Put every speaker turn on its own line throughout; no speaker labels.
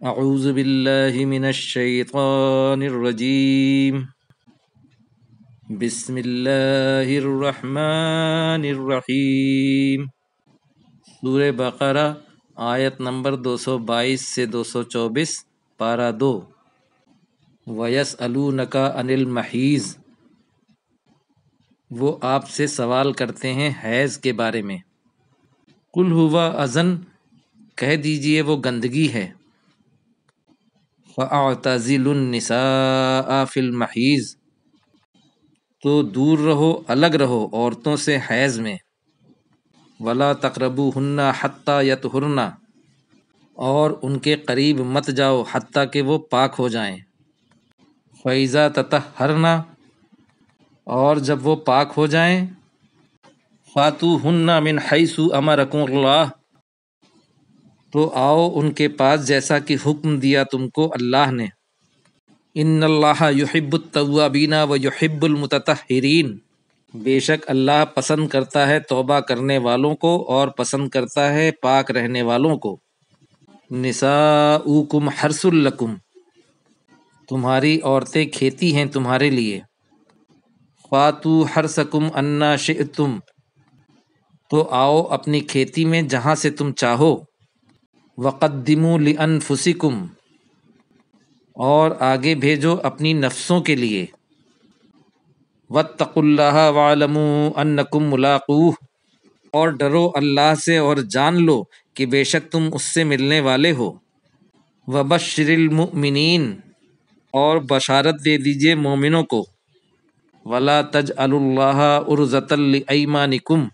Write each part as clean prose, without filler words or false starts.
اعوذ باللہ من الشیطان الرجیم بسم اللہ الرحمن الرحیم۔ سورہ بقرہ آیت نمبر 222 سے 224، پارہ 2۔ وَيَسْأَلُونَكَ عَنِ الْمَحِيضِ، وہ آپ سے سوال کرتے ہیں حیض کے بارے میں۔ قُلْ هُوَ أَذًى، کہہ دیجئے وہ گندگی ہے۔ فَأَعْتَزِلُوا النِّسَاءَ فِي الْمَحِيضِ، تو دور رہو، الگ رہو عورتوں سے حیض میں۔ وَلَا تَقْرَبُوهُنَّ حَتَّى يَطْهُرْنَ، اور ان کے قریب مت جاؤ حتیٰ کہ وہ پاک ہو جائیں۔ فَإِذَا تَطَهَّرْنَ، اور جب وہ پاک ہو جائیں، فَأْتُوهُنَّ مِنْ حَيْثُ أَمَرَكُمُ اللَّهُ، تو آؤ ان کے پاس جیسا کہ حکم دیا تم کو اللہ نے۔ ان اللہ یحب التوابین ویحب المتطہرین، بے شک اللہ پسند کرتا ہے توبہ کرنے والوں کو اور پسند کرتا ہے پاک رہنے والوں کو۔ نساؤکم حرث لکم، تمہاری عورتیں کھیتی ہیں تمہارے لیے۔ فاتوا حرثکم انا شئتم، تو آؤ اپنی کھیتی میں جہاں سے تم چاہو۔ وقدموا لانفسکم، اور آگے بھیجو اپنی نفسوں کے لیے۔ واتقوا اللہ واعلموا انکم ملاقوہ، اور ڈرو اللہ سے اور جان لو کہ بے شک تم اس سے ملنے والے ہو۔ وبشر المؤمنین، اور بشارت دے دیجئے مومنوں کو۔ ولا تجعلوا اللہ عرضۃ لایمانکم،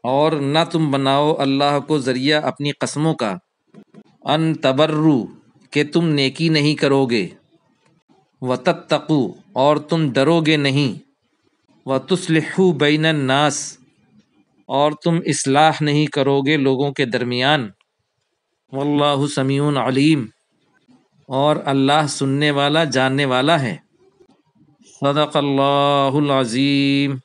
اور نہ تم بناؤ اللہ کو ذریعہ اپنی قسموں کا۔ ان تبروا، کہ تم نیکی نہیں کرو گے۔ وتتقوا، اور تم ڈرو گے نہیں۔ وتصلحوا بین الناس، اور تم اصلاح نہیں کرو گے لوگوں کے درمیان۔ واللہ سمیع علیم، اور اللہ سننے والا جاننے والا ہے۔ صدق اللہ العظیم۔